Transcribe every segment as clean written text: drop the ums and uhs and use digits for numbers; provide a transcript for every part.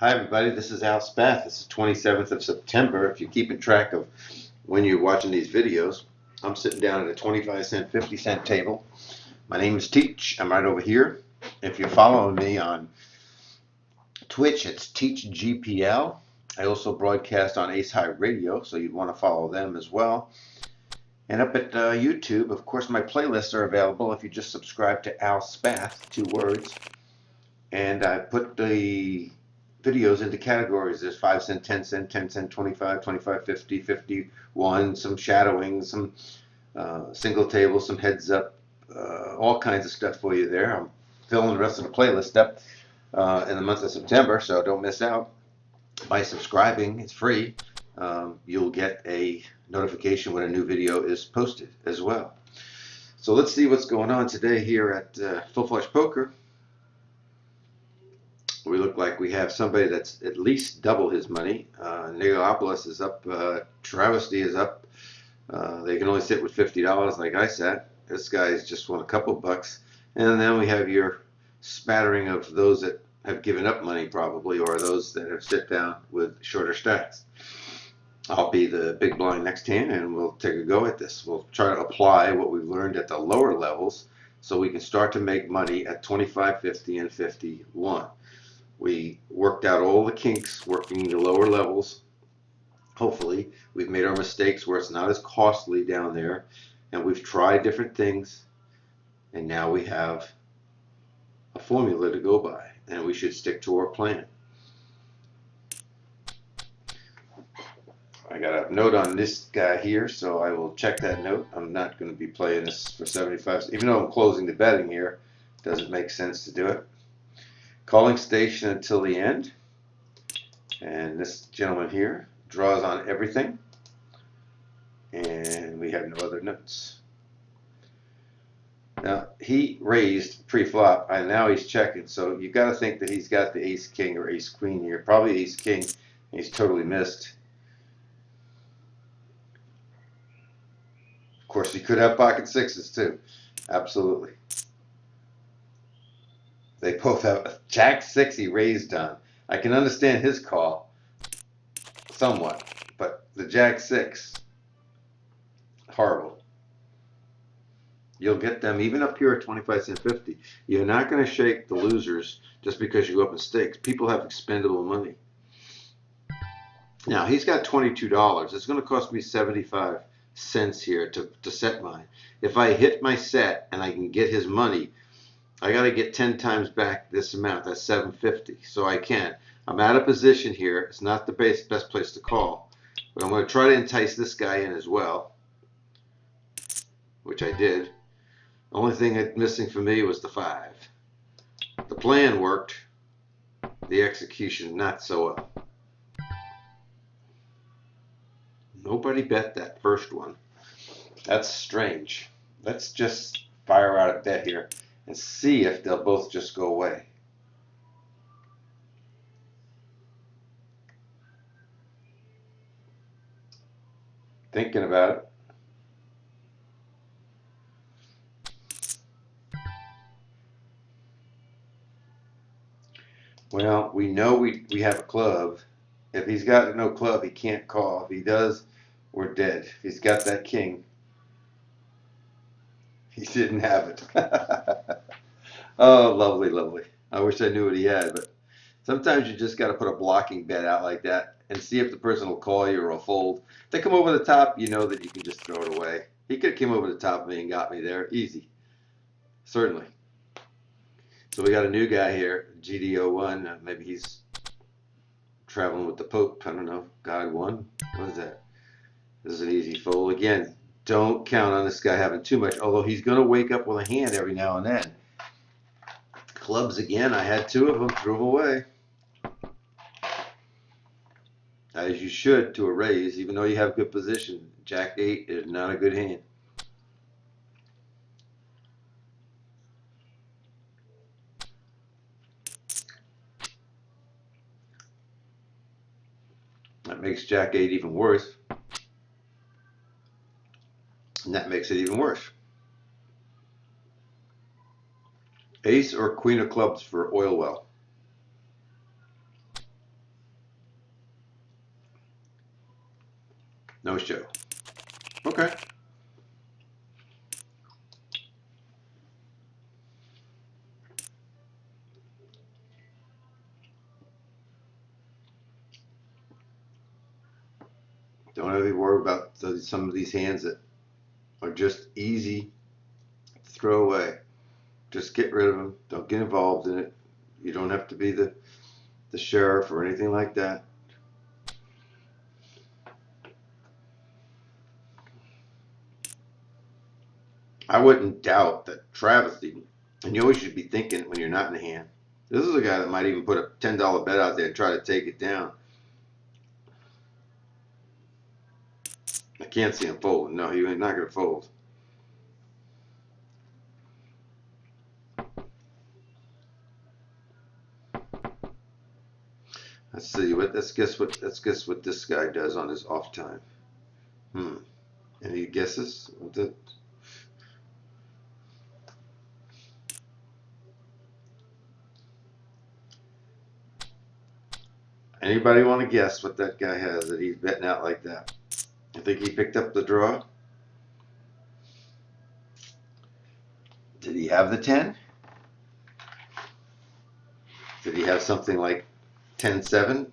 Hi everybody, this is Al Spath. It's the 27th of September. If you're keeping track of when you're watching these videos, I'm sitting down at a 25-cent, 50-cent table. My name is Teach. I'm right over here. If you're following me on Twitch, it's TeachGPL. I also broadcast on Ace High Radio, so you'd want to follow them as well. And up at YouTube, of course, my playlists are available if you just subscribe to Al Spath, 2 words. And I put the videos into categories. There's 5 cent, 10 cent, 10 cent, 25, 25, 50, 51, some shadowing, some single table, some heads up, all kinds of stuff for you there. I'm filling the rest of the playlist up in the month of September, so don't miss out. By subscribing, it's free. You'll get a notification when a new video is posted as well. So let's see what's going on today here at Full Flush Poker. We look like we have somebody that's at least double his money. Neopolis is up. Travesty is up. They can only sit with $50 like I said. This guy's just won a couple bucks. And then we have your spattering of those that have given up money probably, or those that have sit down with shorter stacks. I'll be the big blind next hand and we'll take a go at this. We'll try to apply what we've learned at the lower levels so we can start to make money at 25, 50, and 51. We worked out all the kinks working the lower levels. Hopefully, we've made our mistakes where it's not as costly down there, and we've tried different things, and now we have a formula to go by, and we should stick to our plan. I got a note on this guy here, so I will check that note. I'm not going to be playing this for 75, even though I'm closing the betting here. It doesn't make sense to do it. Calling station until the end, and this gentleman here draws on everything, and we have no other notes. Now he raised pre-flop, and now he's checking, so you got to think that he's got the ace king or ace queen here, probably ace king, and he's totally missed. Of course, he could have pocket sixes too, absolutely. They both have jack six he raised on. I can understand his call somewhat, but the jack six, horrible. You'll get them even up here at 25 cent 50. You're not going to shake the losers just because you go up in stakes. People have expendable money. Now he's got $22. It's going to cost me 75 cents here to set mine. If I hit my set and I can get his money, I got to get 10 times back this amount. That's $7.50. So I can. I'm out of position here. It's not the best place to call. But I'm going to try to entice this guy in as well, which I did. The only thing missing for me was the 5. The plan worked. The execution not so well. Nobody bet that first one. That's strange. Let's just fire out a bet here and see if they'll both just go away. Thinking about it. Well, we know we have a club. If he's got no club, he can't call. If he does, we're dead. If he's got that king, he didn't have it. Oh, lovely, lovely. I wish I knew what he had, but sometimes you just got to put a blocking bet out like that and see if the person will call you or will fold. If they come over the top, you know that you can just throw it away. He could have came over the top of me and got me there. Easy. Certainly. So we got a new guy here, GD01. Maybe he's traveling with the Pope. I don't know. God 1. What is that? This is an easy fold. Again, don't count on this guy having too much, although he's going to wake up with a hand every now and then. Clubs again. I had 2 of them. Threw them away. As you should to a raise, even though you have good position. Jack 8 is not a good hand. That makes Jack 8 even worse. And that makes it even worse. Ace or queen of clubs for oil well. No show. Okay. Don't have to worry about some of these hands that are just easy to throw away. Just get rid of them. Don't get involved in it. You don't have to be the sheriff or anything like that. I wouldn't doubt that travesty, and you always should be thinking when you're not in the hand. This is a guy that might even put a $10 bet out there and try to take it down. I can't see him folding. No, he ain't not going to fold. Let's see. Let's guess what this guy does on his off time. Any guesses? Anybody want to guess what that guy has that he's betting out like that? I think he picked up the draw. Did he have the 10? Did he have something like 10-7?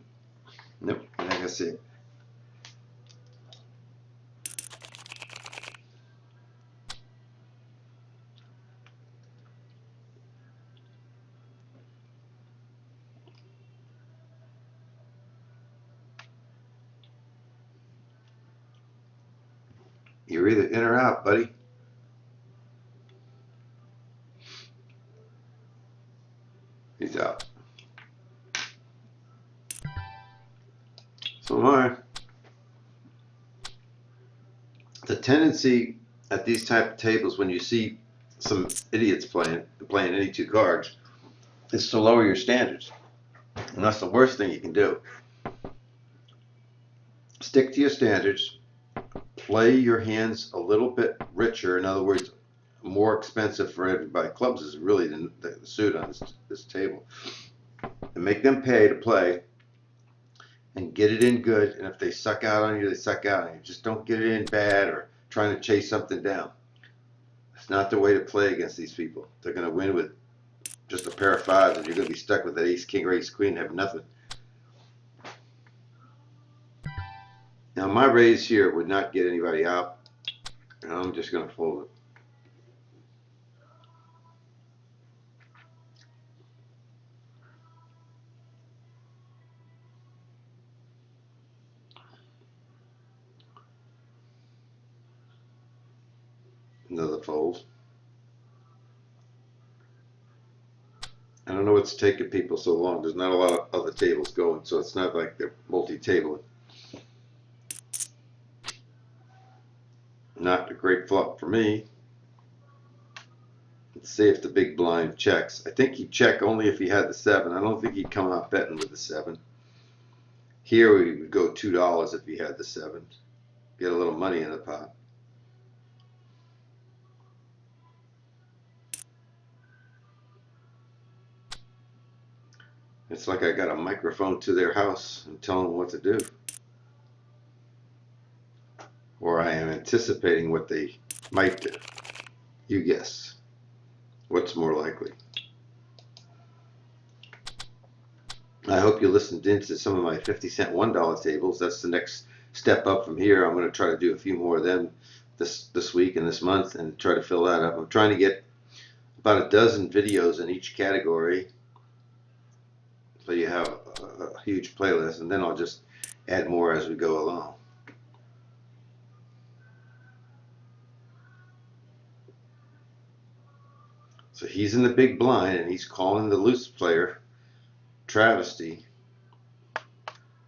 Nope, I'm not gonna see it. You're either in or out, buddy. He's out. So am I. The tendency at these type of tables when you see some idiots playing any two cards is to lower your standards. And that's the worst thing you can do. Stick to your standards. Play your hands a little bit richer. In other words, more expensive for everybody. Clubs is really the suit on this table. And make them pay to play and get it in good. And if they suck out on you, they suck out on you. Just don't get it in bad or trying to chase something down. It's not the way to play against these people. They're going to win with just a pair of fives, and you're going to be stuck with that ace, king, or ace, queen, and have nothing. Now, my raise here would not get anybody out, and I'm just going to fold it. Another fold. I don't know what's taking people so long. There's not a lot of other tables going, so it's not like they're multi-tabling. Not a great flop for me. Let's see if the big blind checks. I think he'd check only if he had the 7. I don't think he'd come out betting with the 7. Here we would go $2 if he had the 7. Get a little money in the pot. It's like I got a microphone to their house and telling them what to do. Or I am anticipating what they might do. You guess. What's more likely? I hope you listened into some of my 50-cent $1 tables. That's the next step up from here. I'm going to try to do a few more of them this week and this month and try to fill that up. I'm trying to get about a dozen videos in each category, so you have a huge playlist, and then I'll just add more as we go along. So he's in the big blind, and he's calling the loose player travesty.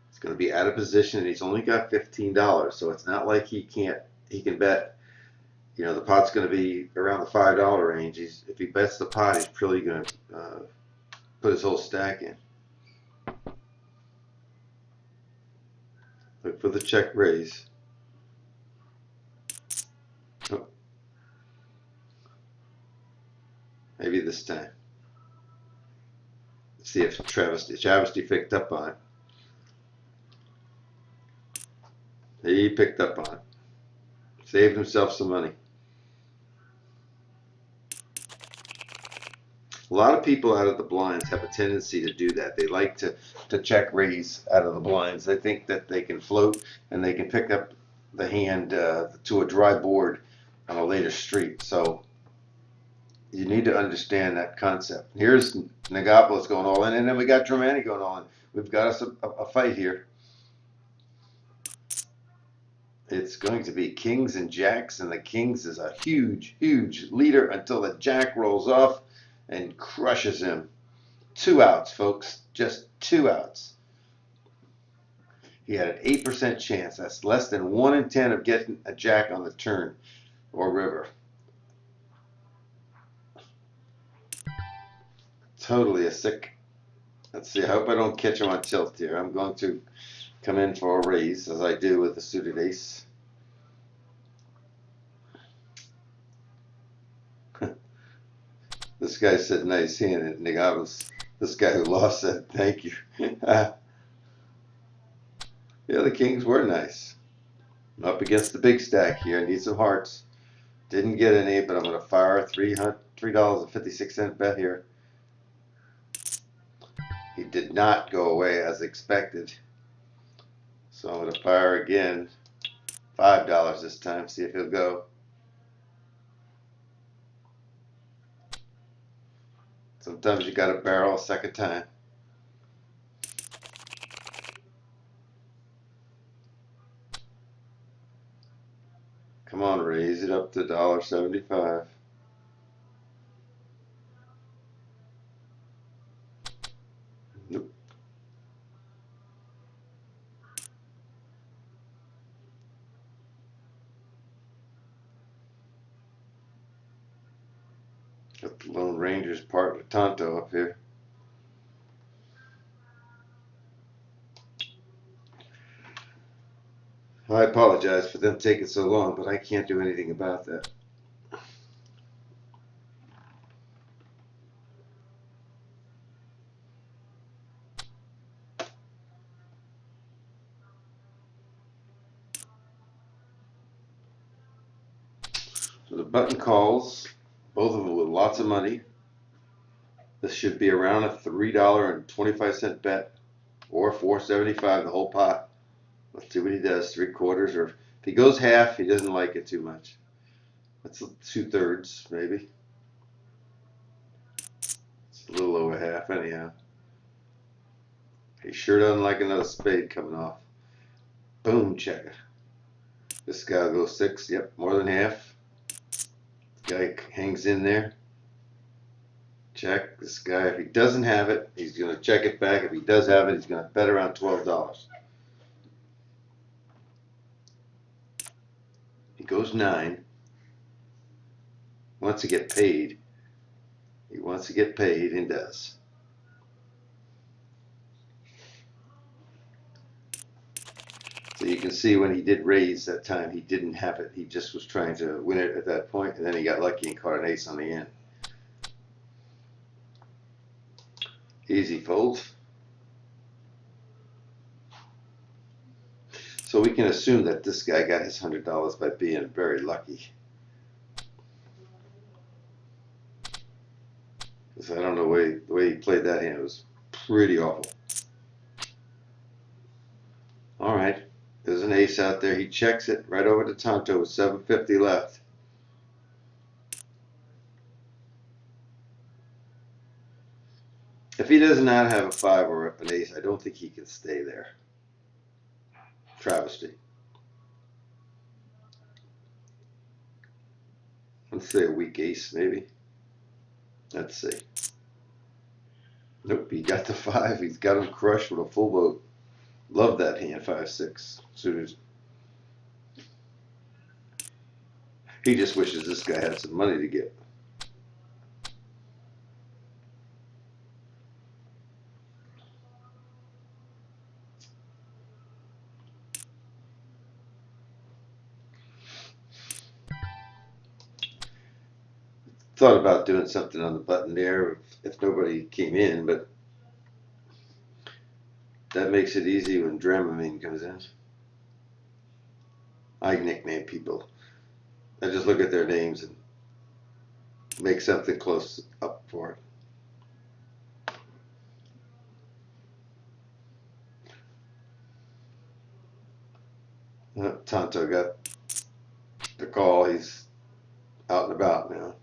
He's going to be out of position, and he's only got $15, so it's not like he can bet. You know, the pot's going to be around the $5 range. If he bets the pot, he's probably going to put his whole stack in. Look for the check raise. Oh. Maybe this time. Let's see if Travesty picked up on it. He picked up on it. Saved himself some money. A lot of people out of the blinds have a tendency to do that. They like to check raise out of the blinds. They think that they can float and they can pick up the hand to a dry board on a later street. So you need to understand that concept. Here's Nagapolis going all in, and then we got Dramani going all in. We've got us a fight here. It's going to be kings and jacks, and the kings is a huge, huge leader until the jack rolls off and crushes him. 2 outs, folks. Just 2 outs. He had an 8% chance. That's less than 1 in 10 of getting a jack on the turn or river. Totally a sick. Let's see. I hope I don't catch him on tilt here. I'm going to come in for a raise, as I do with the suited ace. This guy said nice hand, and this guy who lost said thank you. Yeah, the kings were nice. I'm up against the big stack here. I need some hearts. Didn't get any, but I'm going to fire a $3.56 bet here. He did not go away as expected. So I'm going to fire again. $5 this time. See if he'll go. Sometimes you got to barrel a second time. Come on, raise it up to $1.75. Nope. Got the Lone Ranger's part of Tonto up here. I apologize for them taking so long, but I can't do anything about that. So the button calls, both of them with lots of money. This should be around a $3.25 bet or $4.75 the whole pot. Let's see what he does. 3/4, or if he goes half, he doesn't like it too much. That's 2/3 maybe. It's a little over half anyhow. He sure doesn't like another spade coming off. Boom, checker. This guy will go 6. Yep, more than half. Guy hangs in there. Check. This guy, if he doesn't have it, he's going to check it back. If he does have it, he's going to bet around $12. He goes 9. Wants to get paid. He wants to get paid and does. So you can see when he did raise that time, he didn't have it. He just was trying to win it at that point, and then he got lucky and caught an ace on the end. Easy fold. So we can assume that this guy got his $100 by being very lucky. Because I don't know the way he played that hand, it was pretty awful. All right, there's an ace out there. He checks it right over to Tonto with $7.50 left. If he does not have a 5 or an ace, I don't think he can stay there. Travesty. Let's say a weak ace, maybe. Let's see. Nope, he got the 5. He's got him crushed with a full boat. Love that hand, 5-6 suited. He just wishes this guy had some money to get. Thought about doing something on the button there if nobody came in, but that makes it easy when Dramamine comes in. I nickname people. I just look at their names and make something close up for it. Tonto got the call. He's out and about now.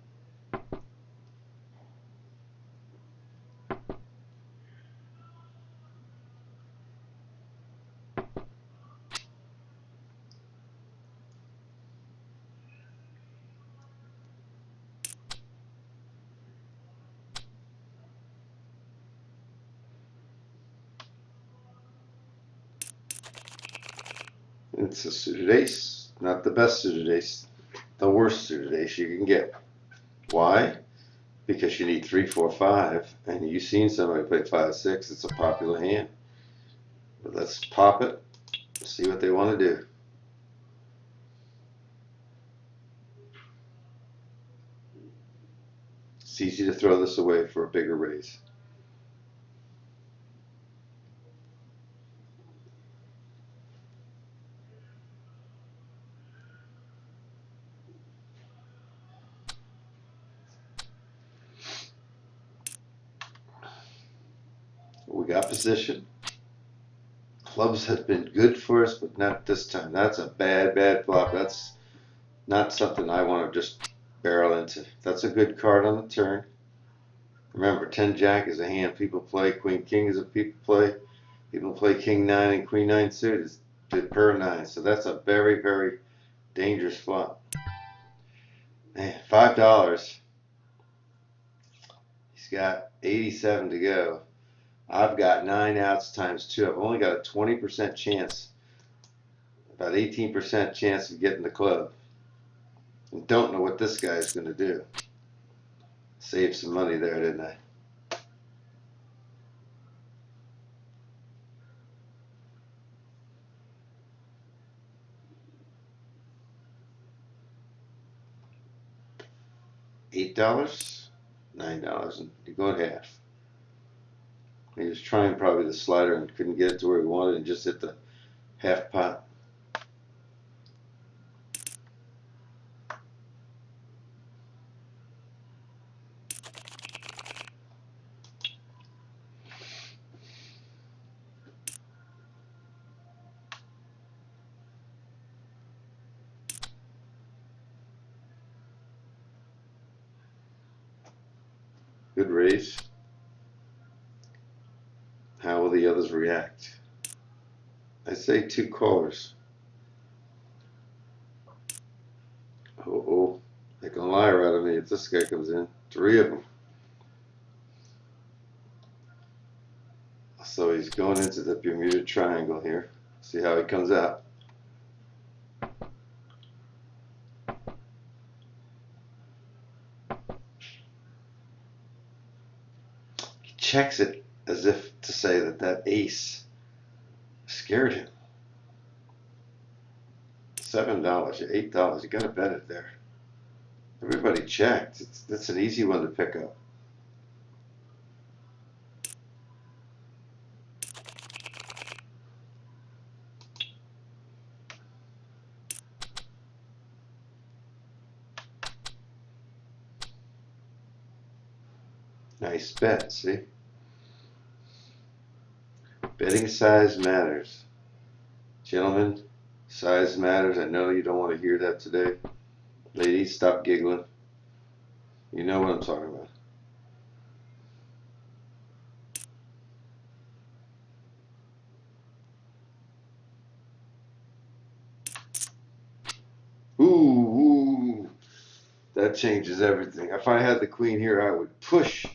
It's a suited ace. Not the best suited ace. The worst suited ace you can get. Why? Because you need 3, 4, 5, and you've seen somebody play 5, 6. It's a popular hand. But let's pop it. See what they want to do. It's easy to throw this away for a bigger raise. We got position. Clubs have been good for us, but not this time. That's a bad, bad flop. That's not something I want to just barrel into. That's a good card on the turn. Remember, 10 Jack is a hand people play. Queen King is a people play. People play King 9 and Queen 9 suited to pair 9. So that's a very, very dangerous flop. Man, $5. He's got 87 to go. I've got 9 outs times 2. I've only got a 20% chance, about 18% chance of getting the club. And don't know what this guy's going to do. Saved some money there, didn't I? $8, $9, and you go at half. He was trying probably the slider and couldn't get it to where he wanted and just hit the half pot. Good raise. How will the others react? I say 2 callers. Oh, they can lie out of me if this guy comes in. 3 of them. So he's going into the Bermuda Triangle here. See how he comes out. He checks it as if to say that that ace scared him. $7, $8. You got to bet it there. Everybody checked. That's an easy one to pick up. Nice bet, see? Betting size matters. Gentlemen, size matters. I know you don't want to hear that today. Ladies, stop giggling. You know what I'm talking about. Ooh, that changes everything. If I had the queen here, I would push.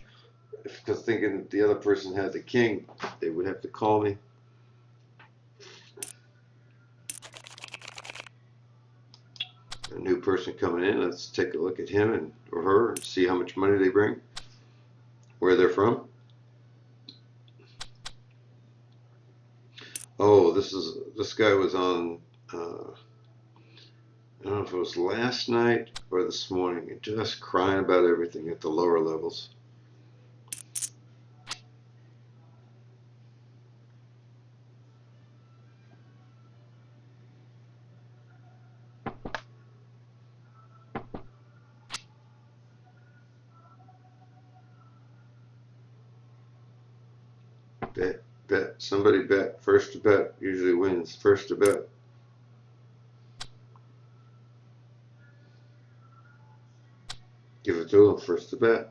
Because thinking that the other person had the king, they would have to call me. A new person coming in, let's take a look at him and or her and see how much money they bring, where they're from. Oh, this guy was on, I don't know if it was last night or this morning, just crying about everything at the lower levels. Bet. Somebody bet. First to bet usually wins. First to bet. Give it to them. First to bet.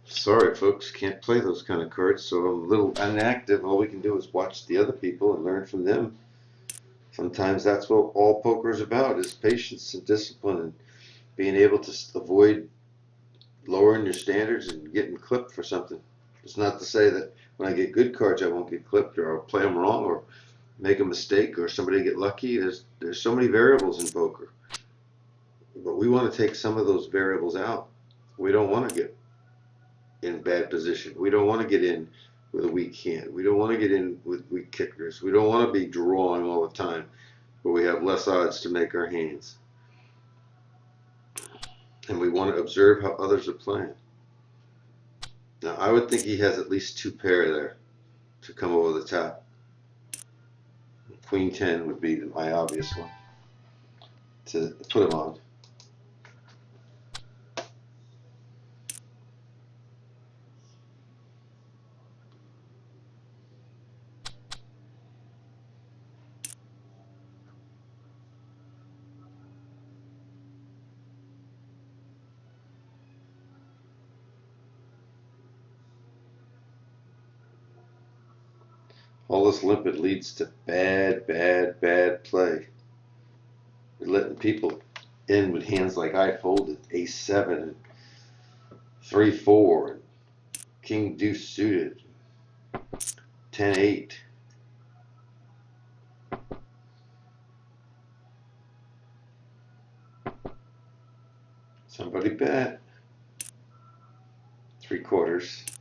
Sorry, folks, can't play those kind of cards, so I'm a little inactive. All we can do is watch the other people and learn from them. Sometimes that's what all poker is about, is patience and discipline and being able to avoid lowering your standards and getting clipped for something. It's not to say that when I get good cards I won't get clipped or I'll play them wrong or make a mistake or somebody get lucky. There's so many variables in poker. But we want to take some of those variables out. We don't want to get in bad position. We don't want to get in with a weak hand. We don't want to get in with weak kickers. We don't want to be drawing all the time where we have less odds to make our hands. And we want to observe how others are playing. Now, I would think he has at least 2 pair there to come over the top. Queen 10 would be my obvious one to put him on. All this limpid leads to bad play. We're letting people in with hands like I folded, ace-7 and 3-4 and king deuce suited, 10-8. Somebody bet. 3/4.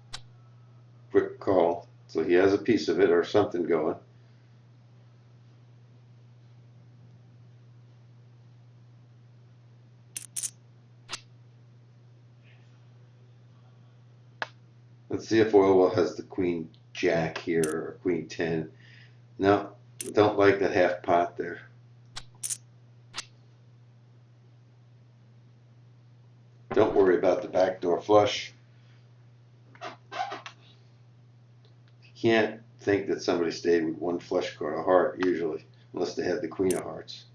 Quick call. So he has a piece of it or something going. Let's see if Oilwell has the queen jack here or queen 10. No, don't like that half pot there. Don't worry about the backdoor flush. You can't think that somebody stayed with one flush card, a heart, usually, unless they had the queen of hearts.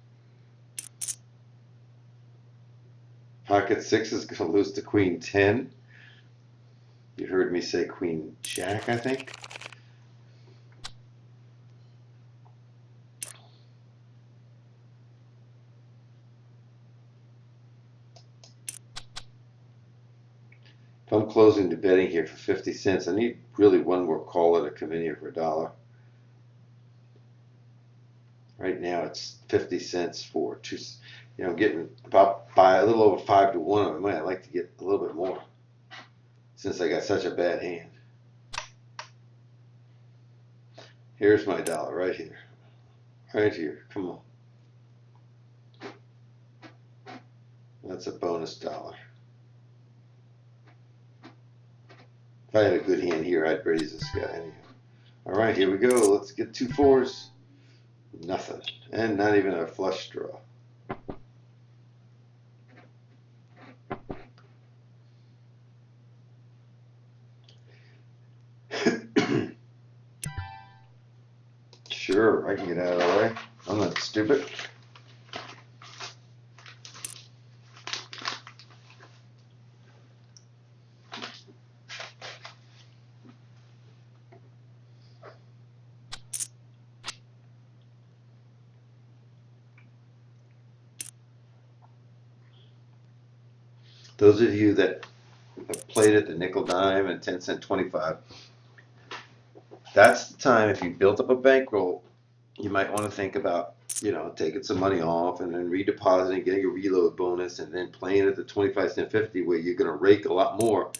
Pocket 6 is going to lose to queen 10. You heard me say queen jack, I think. If I'm closing the betting here for 50 cents, I need really one more caller to come in here for $1. Right now it's 50 cents for two, getting about a little over 5 to 1 of them. I'd like to get a little bit more since I got such a bad hand. Here's my $1 right here. Right here. Come on. That's a bonus $1. If I had a good hand here, I'd raise this guy anyhow. All right, here we go. Let's get 2 4s. Nothing. And not even a flush draw. Sure, I can get out of the way. I'm not stupid. Those of you that have played at the nickel dime and 10 cent 25, that's the time. If you built up a bankroll, you might want to think about, taking some money off and then redepositing, getting a reload bonus, and then playing at the 25 cent 50 where you're going to rake a lot more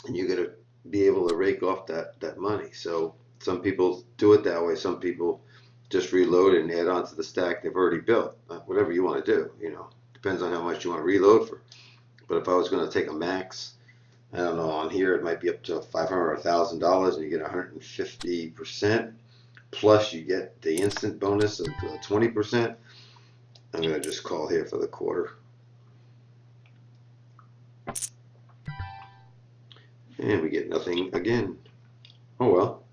and you're going to be able to rake off that money. So some people do it that way. Some people just reload and add on to the stack they've already built. Whatever you want to do, depends on how much you want to reload for. But if I was going to take a max, I don't know, on here it might be up to $500 or $1,000 and you get 150% plus you get the instant bonus of 20%. I'm going to just call here for the quarter. And we get nothing again. Oh well.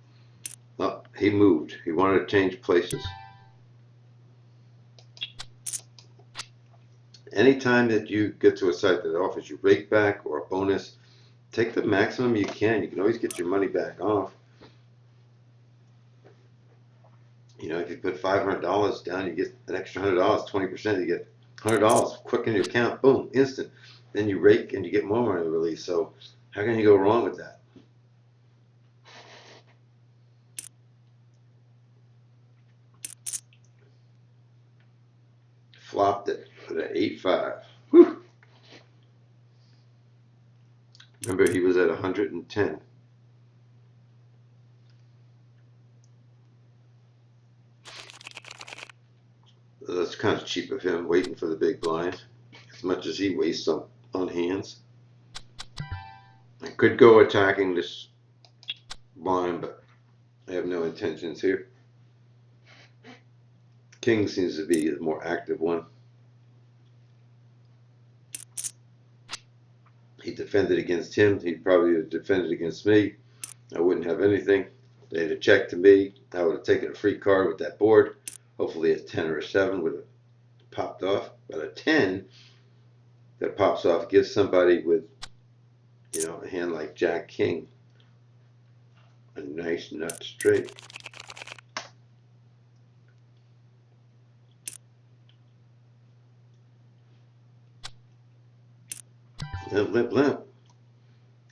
Oh, he moved. He wanted to change places. Anytime that you get to a site that offers you rake back or a bonus, take the maximum you can. You can always get your money back off. You know, if you put $500 down, you get an extra $100, 20%, you get $100 quick in your account, boom, instant. Then you rake and you get more money released. So how can you go wrong with that? Flopped it with an 8.5. Whew. Remember, he was at 110. That's kind of cheap of him, waiting for the big blind, as much as he wastes on hands. I could go attacking this blind, but I have no intentions here. King seems to be the more active one. He defended against him. He probably would have defended against me. I wouldn't have anything. They had a check to me. I would have taken a free card with that board. Hopefully a 10 or a 7 would have popped off. But a 10 that pops off gives somebody with, you know, a hand like Jack King a nice nut straight. Limp, limp, limp.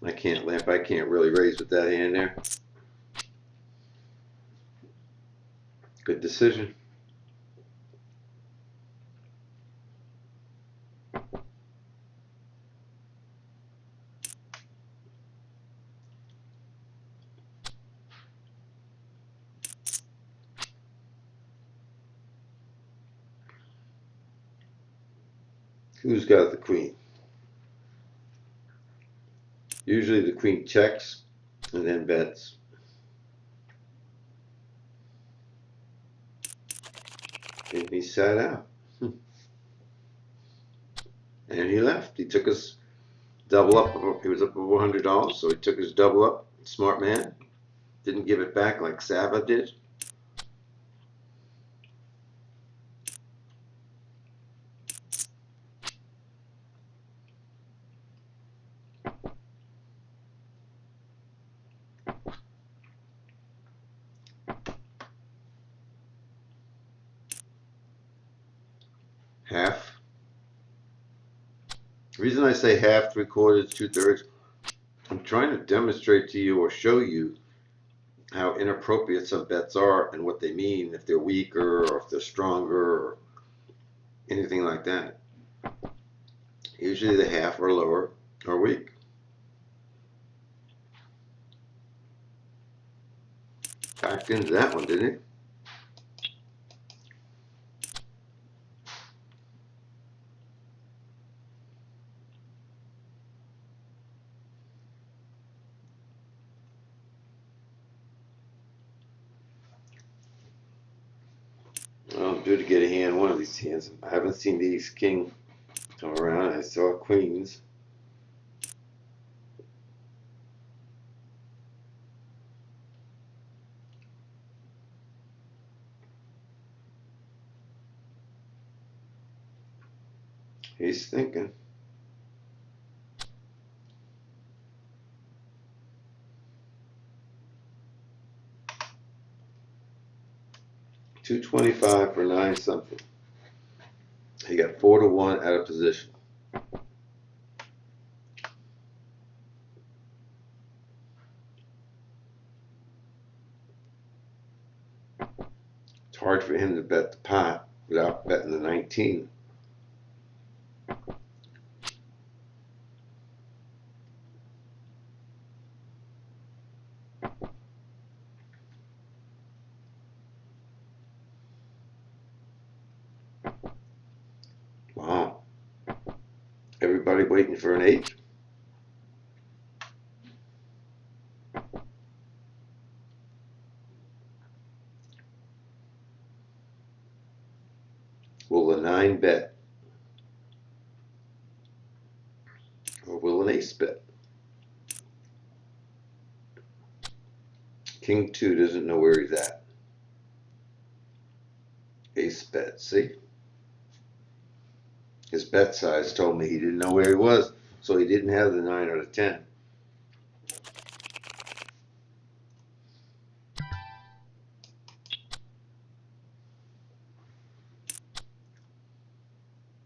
I can't limp. I can't really raise with that hand there. Good decision. Who's got the queen? Usually the queen checks and then bets. And he sat out. And he left. He took his double up. He was up over $100, so he took his double up. Smart man. Didn't give it back like Saba did. Half. The reason I say half, 3/4, 2/3, I'm trying to demonstrate to you or show you how inappropriate some bets are and what they mean, if they're weaker or if they're stronger or anything like that. Usually the half or lower are weak. Backed into that one, didn't it? Well, I'm due to get a hand one of these hands. I haven't seen these king come around. I saw queens. He's thinking. $225 for 9 something. He got 4-1 out of position. It's hard for him to bet the pot without betting the 19. Wow. Everybody waiting for an 8. roll an ace bet. King 2 doesn't know where he's at. Ace bet, see? His bet size told me he didn't know where he was, so he didn't have the 9 or the 10.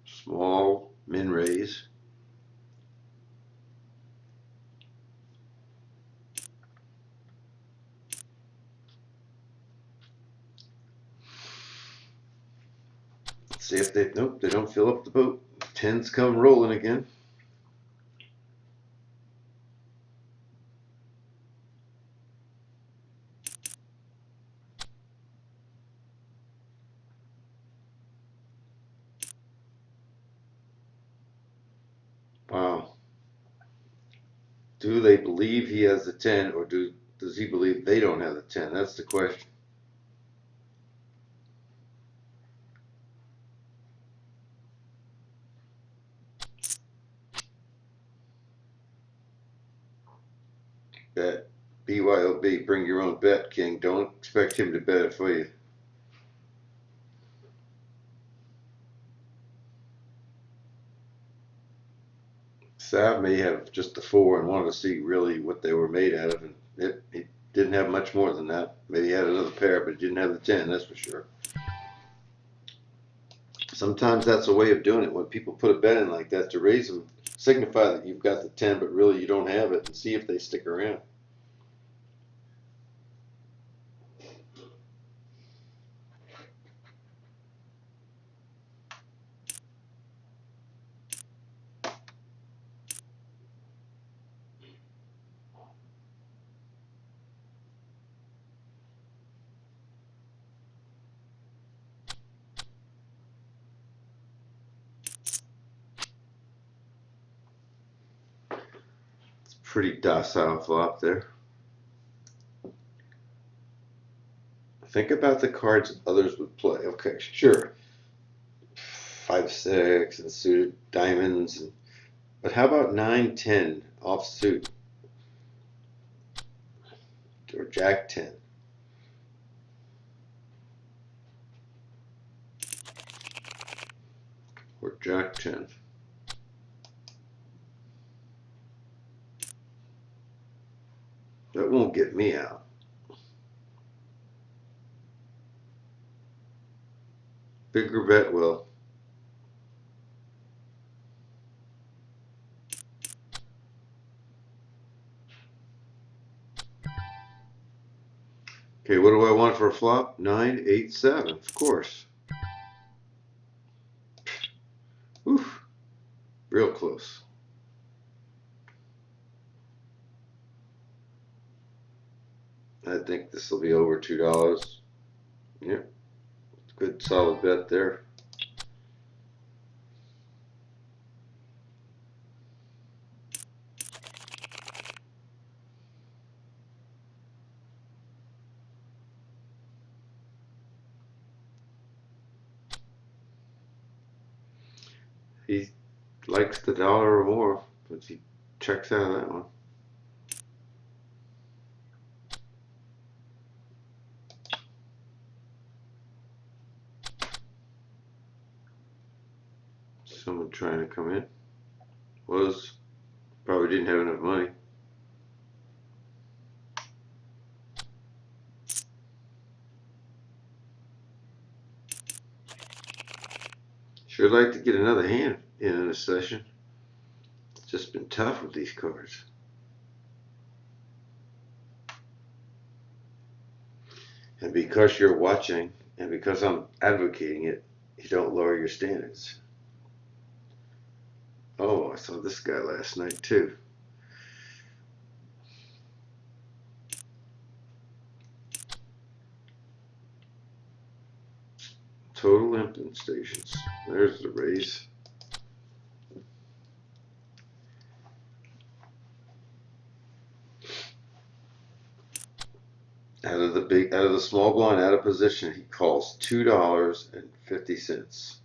Small min raise. See if they, nope, they don't fill up the boat. 10s come rolling again. Wow. Do they believe he has the 10, or does he believe they don't have the 10? That's the question. Bet. BYOB, bring your own bet, King. Don't expect him to bet it for you. Sav may have just the 4 and wanted to see really what they were made out of, and it didn't have much more than that. Maybe he had another pair, but it didn't have the 10, that's for sure. Sometimes that's a way of doing it. When people put a bet in like that, to raise them, signify that you've got the 10, but really you don't have it, and see if they stick around. Pretty docile flop there. Think about the cards others would play. Okay, sure. 5-6 and suited diamonds, but how about 9-10 offsuit or Jack 10? Or Jack 10. That won't get me out. Bigger bet will. Okay, what do I want for a flop? 9, 8, 7, of course. Oof, real close. I think this will be over $2. Yep, good solid bet there. He likes the dollar or more, but he checks out of that one. Someone trying to come in. Probably didn't have enough money. Sure like to get another hand in a session. It's just been tough with these cards. And because you're watching, and because I'm advocating it, you don't lower your standards. Oh, I saw this guy last night too. Total empty stations. There's the raise. Out of the small blind, out of position, he calls $2.50.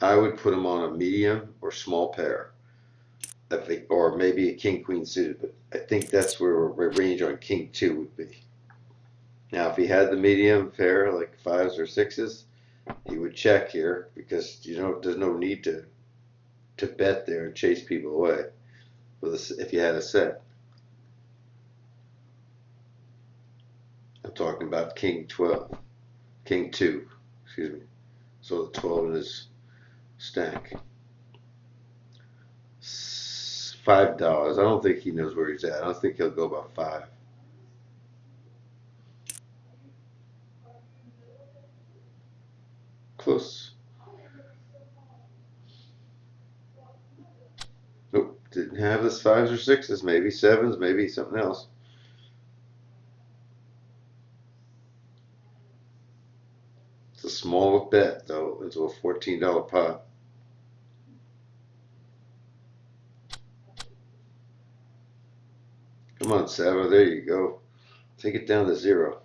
I would put him on a medium or small pair. I think, or maybe a king queen suited, but I think that's where our range on king two would be. Now, if he had the medium pair like fives or sixes, he would check here because there's no need to bet there and chase people away if you had a set. I'm talking about king 12, king 2, excuse me. So the 12 in his stack. $5. I don't think he knows where he's at. I don't think he'll go about 5. Close. Nope, didn't have his fives or sixes. Maybe sevens, maybe something else. It's a small bet though into a $14 pot. Come on, Sava, there you go. Take it down to 0.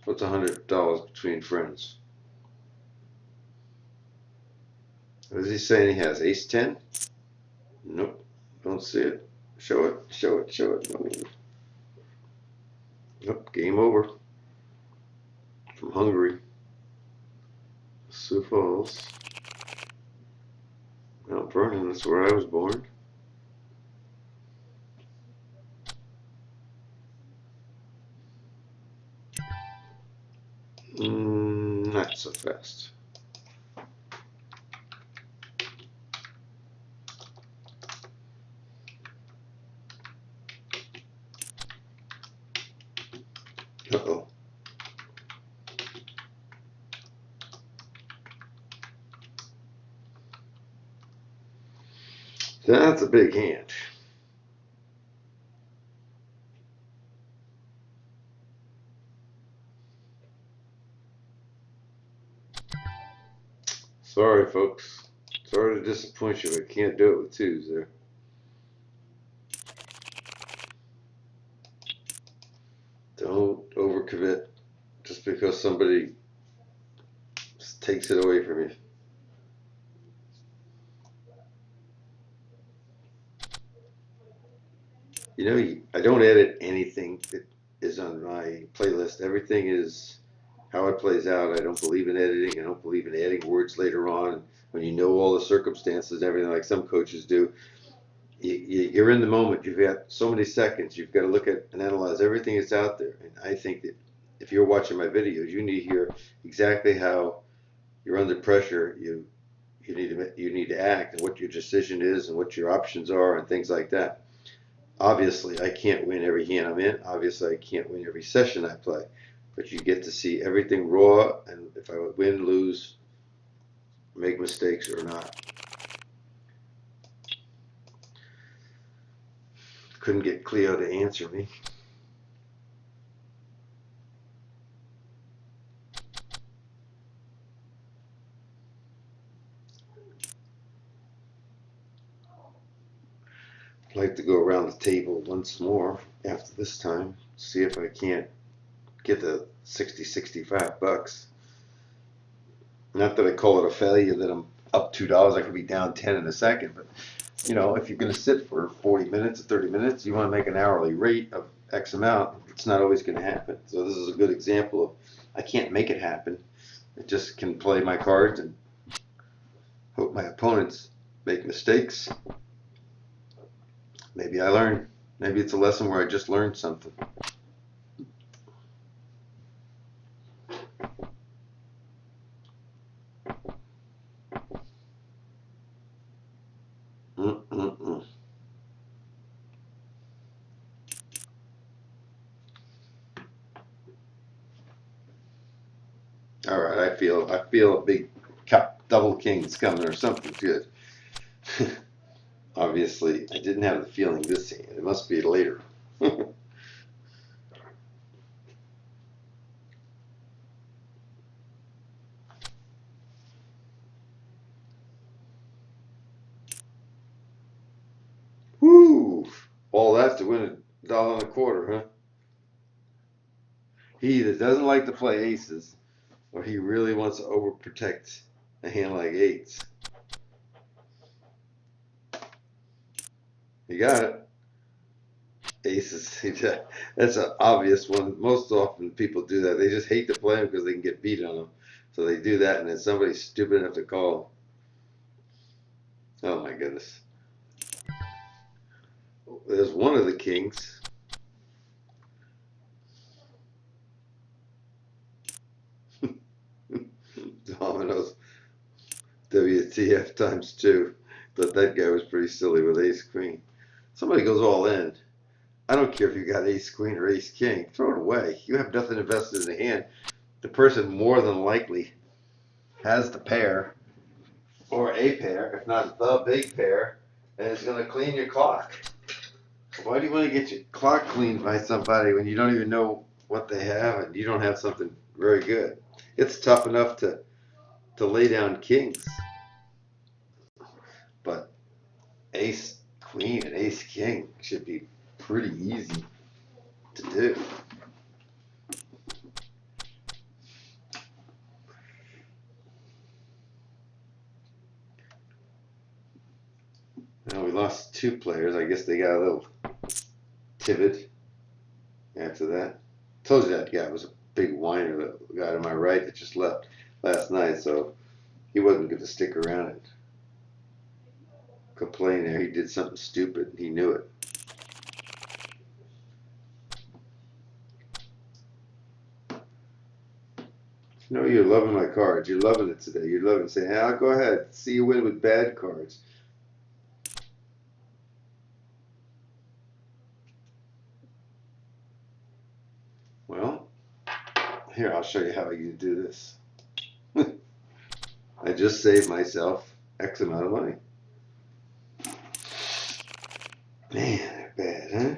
What's $100 between friends? What is he saying he has? Ace 10? Nope, don't see it. Show it, show it, show it. Nope, game over. From Hungary. Sioux Falls. Mount Vernon, that's where I was born. Not so fast. Uh-oh. That's a big hand. Sorry, folks. Sorry to disappoint you, but I can't do it with twos there. Don't overcommit just because somebody takes it away from you. You know, I don't edit anything that is on my playlist. Everything is how it plays out. I don't believe in editing. I don't believe in adding words later on when you know all the circumstances, everything like some coaches do. You're in the moment. You've got so many seconds. You've got to look at and analyze everything that's out there. And I think that if you're watching my videos, you need to hear exactly how you're under pressure. You need to act and what your decision is and what your options are and things like that. Obviously, I can't win every hand I'm in. Obviously, I can't win every session I play. But you get to see everything raw, and if I win, lose, make mistakes or not. Couldn't get Cleo to answer me. I'd like to go around the table once more after this time, see if I can't get the 65 bucks. Not that I call it a failure that I'm up $2. I could be down 10 in a second, but if you're going to sit for 40 minutes or 30 minutes, you want to make an hourly rate of X amount. It's not always going to happen. So this is a good example of I can't make it happen. I just can play my cards and hope my opponents make mistakes. Maybe I learn. Maybe it's a lesson where I just learned something. All right, I feel a big double king's coming or something good. Obviously, I didn't have the feeling this hand. It must be later. Woo! All that to win $1.25, huh? He either doesn't like to play aces, or he really wants to overprotect a hand like eights. You got it. Aces. That's an obvious one. Most often people do that. They just hate to play them because they can get beat on them. So they do that, and then somebody's stupid enough to call. Oh my goodness. There's one of the kings. Dominoes. WTF times two. Thought that guy was pretty silly with ace queen. Somebody goes all in. I don't care if you got ace queen or ace king. Throw it away. You have nothing invested in the hand. The person more than likely has the pair or a pair, if not the big pair, and it's going to clean your clock. Why do you want to get your clock cleaned by somebody when you don't even know what they have and you don't have something very good? It's tough enough to lay down kings, but ace queen and ace king should be pretty easy to do. Now we lost two players. I guess they got a little timid after that. Told you that guy was a big whiner, the guy to my right that just left last night, so he wasn't going to stick around and complain there. He did something stupid and he knew it. You know, you're loving my cards. You're loving it today. You're loving saying, hey, I'll go ahead. See you win with bad cards. Well, here, I'll show you how you do this. I just saved myself X amount of money. Man, they're bad, huh?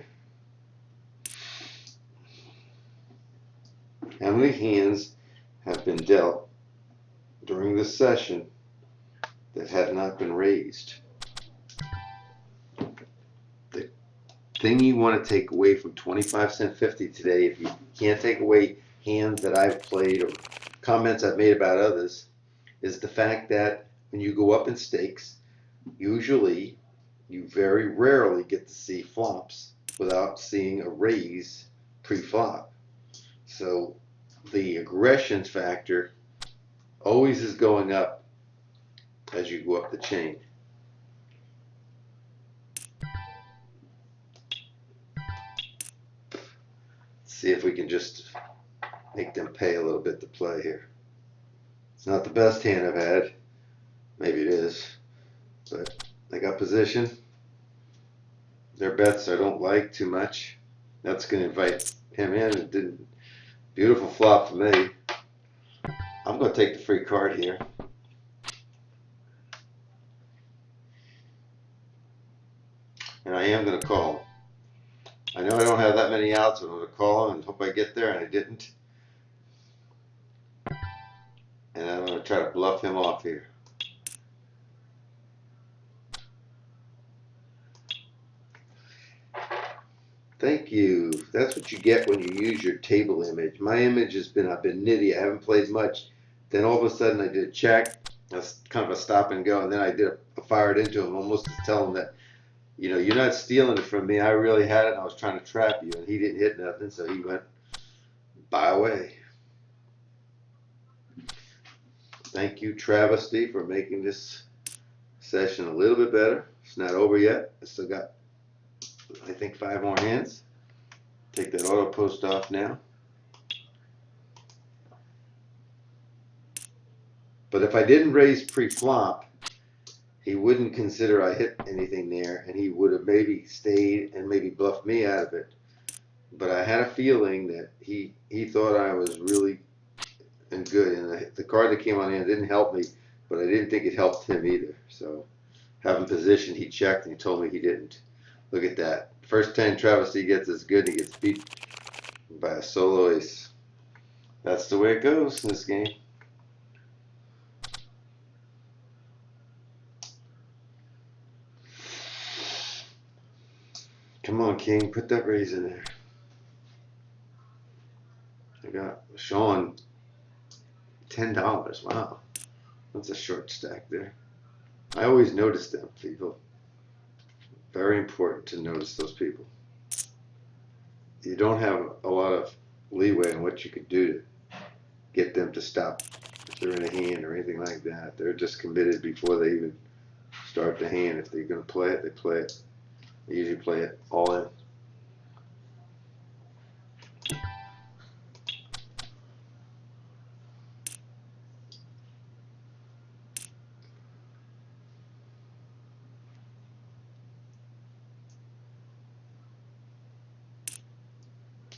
How many hands have been dealt during this session that have not been raised? The thing you want to take away from 25 cent 50 today, if you can't take away hands that I've played or comments I've made about others, is the fact that when you go up in stakes, usually you very rarely get to see flops without seeing a raise pre-flop. So the aggression factor always is going up as you go up the chain. See if we can just make them pay a little bit to play here. It's not the best hand I've had. Maybe it is. But they got position. Their bets I don't like too much. That's going to invite him in. It didn't. Beautiful flop for me. I'm going to take the free card here. And I am going to call. I know I don't have that many outs, but I'm going to call him and hope I get there, and I didn't. And I'm going to try to bluff him off here. Thank you. That's what you get when you use your table image. My image has been, I've been nitty. I haven't played much. Then all of a sudden I did a check. That's kind of a stop and go. And then I did a fired into him almost to tell him that, you know, you're not stealing it from me. I really had it and I was trying to trap you. And he didn't hit nothing. So he went by away. Thank you, Travesty, for making this session a little bit better. It's not over yet. I still got, I think, 5 more hands. Take that auto post off now. But if I didn't raise pre-flop, he wouldn't consider I hit anything there, and he would have maybe stayed and maybe bluffed me out of it. But I had a feeling that he thought I was really and good, and the card that came on in didn't help me, but I didn't think it helped him either. So having position, he checked and he told me he didn't. Look at that. First 10 Travesty gets is good, and he gets beat by a solo ace. That's the way it goes in this game. Come on, King, put that raise in there. I got Sean $10. Wow, that's a short stack there. I always notice them, people. Very important to notice those people. You don't have a lot of leeway in what you could do to get them to stop if they're in a hand or anything like that. They're just committed before they even start the hand. If they're going to play it, they play it. They usually play it all in.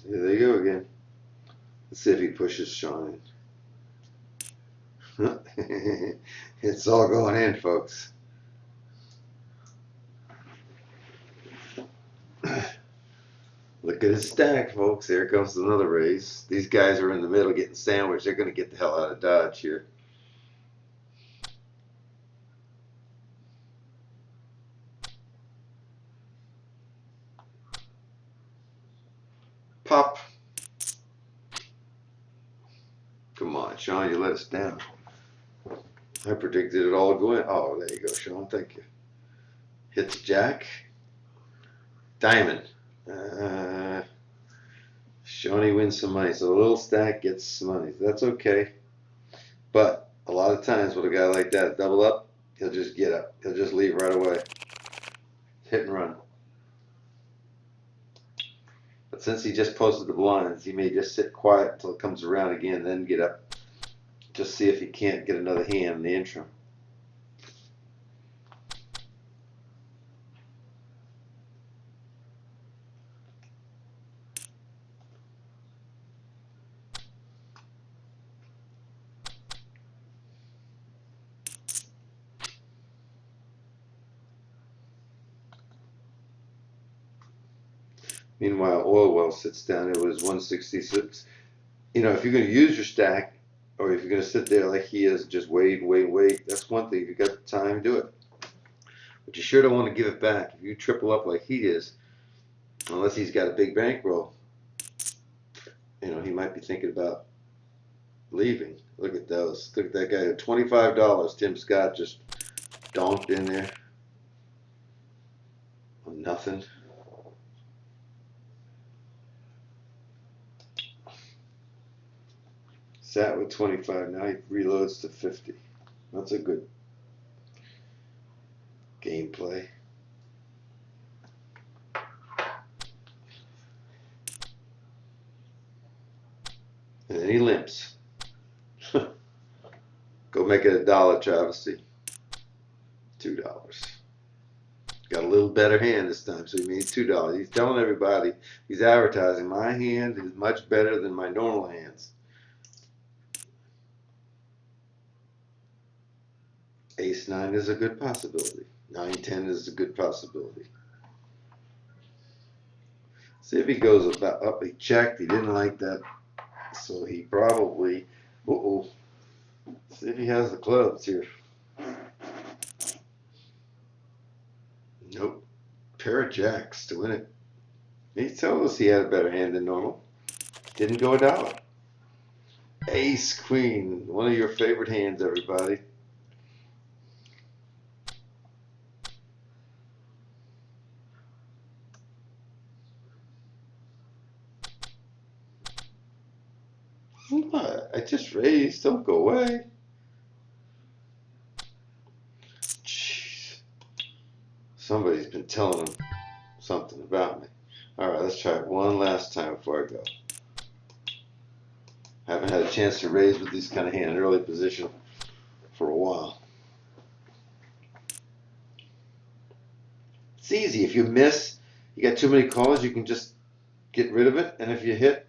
There they go again. Let's see if he pushes Sean in. It's all going in, folks. Look at his stack, folks. Here comes another raise. These guys are in the middle getting sandwiched. They're going to get the hell out of Dodge here. Pop. Come on, Sean, you let us down. I predicted it all going. Oh, there you go, Sean. Thank you. Hits Jack. Diamond. Shawnee wins some money. So a little stack gets some money. That's okay. But a lot of times with a guy like that, double up, he'll just get up. He'll just leave right away. Hit and run. But since he just posted the blinds, he may just sit quiet until it comes around again, then get up. Just see if he can't get another hand in the interim. Meanwhile, oil well sits down. It was 166. You know, if you're going to use your stack, or if you're going to sit there like he is, just wait, that's one thing. If you got the time, do it. But you sure don't want to give it back. If you triple up like he is, unless he's got a big bankroll, you know, he might be thinking about leaving. Look at those. Look at that guy. $25. Tim Scott just donked in there on nothing. Sat with 25. Now he reloads to 50. That's a good gameplay. And then he limps. Go make it $1, travesty. $2. Got a little better hand this time, so he made $2. He's telling everybody, he's advertising, my hand is much better than my normal hands. Ace-9 is a good possibility. 9-10 is a good possibility. See if he goes about up. He checked. He didn't like that, so he probably. See if he has the clubs here. Nope. Pair of jacks to win it. He told us he had a better hand than normal. Didn't go $1. Ace Queen, one of your favorite hands, everybody. What? I just raised. Don't go away. Jeez. Somebody's been telling him something about me. All right, let's try it one last time before I go. Haven't had a chance to raise with this kind of hand in early position for a while. It's easy. If you miss, you got too many calls, you can just get rid of it. And if you hit,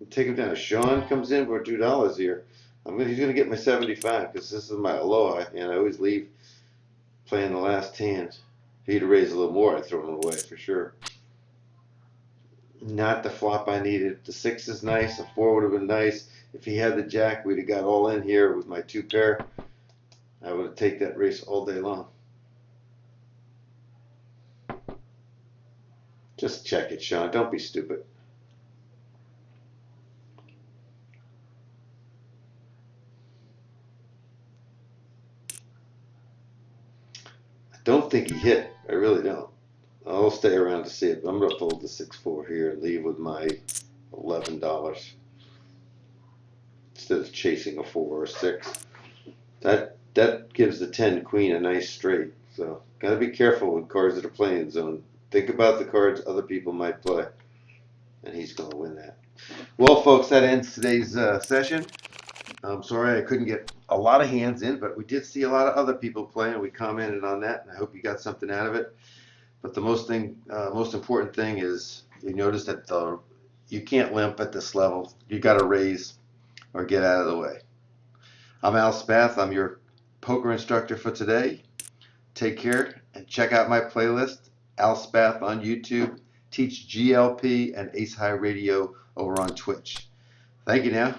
take him down. Sean comes in for $2 here. He's going to get my 75 because this is my aloha, and I always leave playing the last hand. If he'd raise a little more, I'd throw him away for sure. Not the flop I needed. The 6 is nice. A 4 would have been nice. If he had the jack, we'd have got all in here with my 2 pair. I would have taken that race all day long. Just check it, Sean. Don't be stupid. I don't think he hit. I really don't. I'll stay around to see it, but I'm going to fold the 6-4 here and leave with my $11 instead of chasing a 4 or 6. That gives the 10 queen a nice straight. So got to be careful with cards that are playing zone. Think about the cards other people might play, and he's going to win that. Well, folks, that ends today's session. I'm sorry I couldn't get a lot of hands in, but we did see a lot of other people play, and we commented on that, and I hope you got something out of it. But the most important thing is you notice that you can't limp at this level. You got to raise or get out of the way. I'm Al Spath. I'm your poker instructor for today. Take care and check out my playlist, Al Spath on YouTube, Teach GLP, and Ace High Radio over on Twitch. Thank you now.